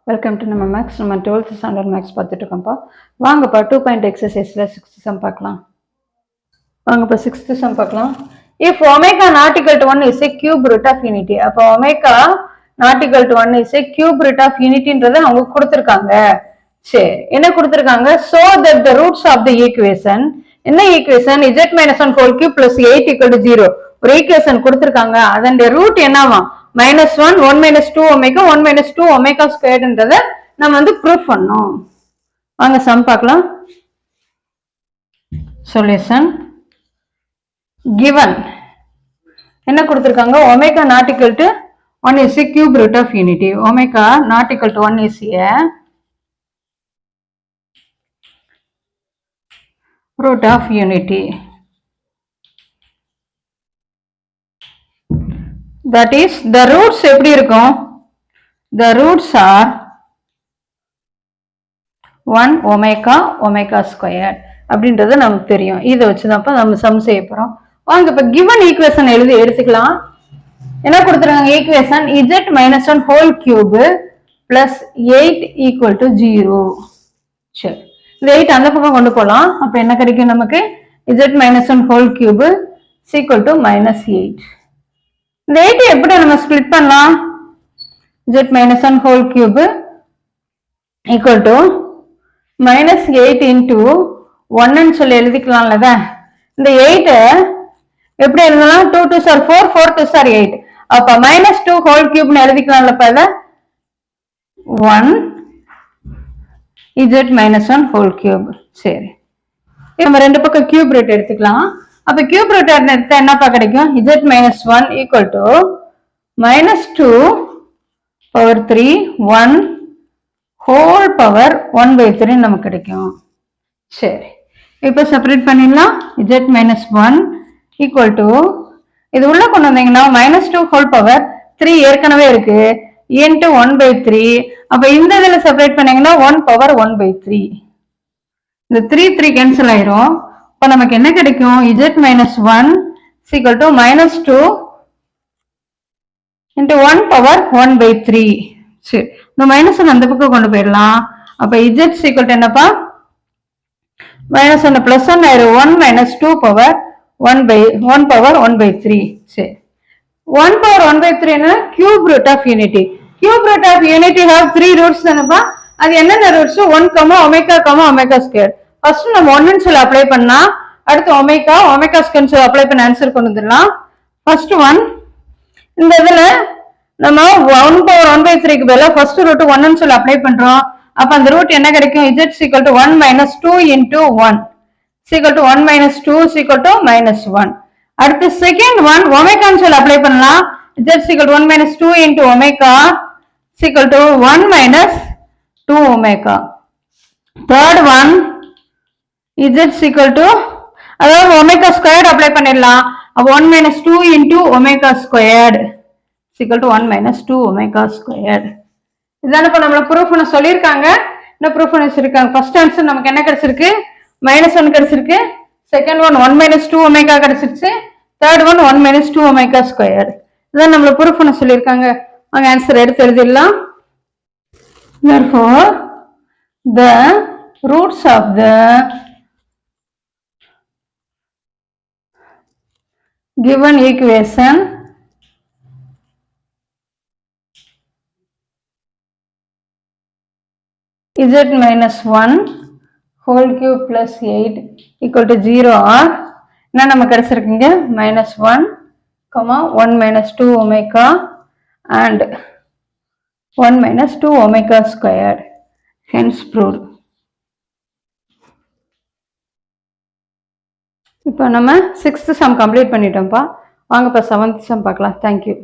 Welcome to நம்ம maths. நம்ம 12th standard maths பார்த்துட்டு இருக்கோம்ப்பா. வாங்கப்பா 2 பாயிண்ட் எக்ஸசைஸில் 6th சம் பார்க்கலாம். வாங்கப்பா 6th சம் பார்க்கலாம். If omega not equal to 1 is a cube root of unity. அப்போ omega not equal to 1 is a cube root of யூனிட்டின்றதை அவங்க கொடுத்துருக்காங்க. சரி, என்ன கொடுத்துருக்காங்க? So that the roots of the equation, என்ன equation? z minus 1 whole cube plus 8 equal to 0 ஒரு equation கொடுத்துருக்காங்க. அதனுடைய ரூட் என்னவா? -1 1 minus 2 omega 1 minus 2 omega ஸ்கொயர்ன்றதை நம்ம வந்து ப்ரூஃப் பண்ணோம். வாங்க சம் பார்க்கலாம். சொல்யூஷன் given என்ன கொடுத்துருக்காங்க? omega not equal to 1 is a cube root of unity. Omega not equal to 1 is a root of unity. That is the roots எப்படி இருக்கும்? The roots are 1 omega omega squared அப்படின்றது நமக்கு தெரியும். இதை வச்சுதான் நம்ம சம் செய்ய போறோம். வாங்க இப்ப given equation எடுத்துக்கலாம். என்ன கொடுத்துருக்காங்க? Equation z minus 1 whole cube plus 8 equal to 0. சரி, இந்த 8 அந்த பக்கம் கொண்டு போகலாம். அப்ப என்ன கிடைக்கும் நமக்கு? z minus 1 whole cube is equal to -8. இந்த 8 எப்படி நம்ம ஸ்பிளிட் பண்ணலாம்? z minus 1 whole cube equal to -8 into 1 சொல்லி எழுதிக்கலாம்ல. இந்த 8 எப்படி எழுதலாம்? 2 2s are 4 4 2s are 8. அப்ப -2 whole cube எழுதிக்கலாம்ல. 1 z minus 1 whole cube. சரி, நம்ம ரெண்டு பக்கம் கியூப் ரூட் எடுத்துக்கலாம். அப்ப கியூப் ரூட் எடுத்தா என்னப்பா கிடைக்கும்? z minus 1 equal to -2 power 3 1 whole power 1/3 நமக்கு கிடைக்கும். சரி, இப்ப செப்பரேட் பண்ணிடலாம். z minus 1 equal to இது உள்ள கொண்டு வந்தீங்கன்னா -2 whole power 3 ஏற்கனவே இருக்கு into 1/3. அப்ப இந்த இதுல செப்பரேட் பண்ணீங்கன்னா 1 power 1/3. இந்த 3 3 கேன்சல் ஆயிரும். இப்ப நமக்கு என்ன கிடைக்கும்? z minus 1 equal to -2 into 1 power 1/3. சரி, இந்த மைனஸ் அந்த பக்கம் கொண்டு போயிடலாம். அப்ப z equal to என்னப்பா? -1 plus 1 ஆயிரும். 1 minus 2 power 1 power 1/3. சரி, 1 power 1/3 என்ன? cube root of unity. Cube root of unity have 3 roots தானப்பா. அது என்னென்ன roots? 1 omega omega square. First நம்ம 1 சொல்லி அப்ளை பண்ணா, அடுத்து omega square சொல்லி அப்ளை பண்ண ஆன்சர் கொண்டு வந்துடலாம். ஃபர்ஸ்ட் 1 இந்த இதுல நம்ம 1 power 1/3க்கு பதிலா ஃபர்ஸ்ட் ரூட் 1 சொல்லி அப்ளை பண்றோம். அப்ப அந்த ரூட் என்ன கிடைக்கும்? z equal to 1 minus 2 into 1 equal to 1 minus 2 equal to -1. அடுத்து செகண்ட் 1 omega சொல்லி அப்ளை பண்ணலாம். z equal to 1 minus 2 into omega equal to 1 minus 2 omega. third one z equal to அதாவது omega squared அப்ளை பண்ணிடலாம். அப்ப 1 minus 2 into omega squared equal to 1 minus 2 omega squared. இதான இப்ப நம்மள proof பண்ண சொல்லிருக்காங்க. என்ன ப்ரூஃப் பண்ண சொல்லிருக்காங்க? ஃபர்ஸ்ட் ஆன்சர் நமக்கு என்ன கிடைச்சிருக்கு? -1 கிடைச்சிருக்கு. செகண்ட் ஒன் 1 minus 2 omega கிடைச்சிருச்சு. Third one 1 minus 2 omega squared. இதான் நம்மள ப்ரூஃப் பண்ண சொல்லிருக்காங்க. அங்க ஆன்சர் எடுத்து எழுதிடலாம். therefore the roots of the given equation z minus 1 whole cube plus 8 equal to 0 are என்ன நம்ம கிடைச்சிருக்கீங்க? -1 1 minus 2 omega and 1 minus 2 omega squared. Hence proved. இப்போ நம்ம 6th சம் கம்ப்ளீட் பண்ணிட்டோம்ப்பா. வாங்க இப்போ 7th சம் பார்க்கலாம். தேங்க்யூ.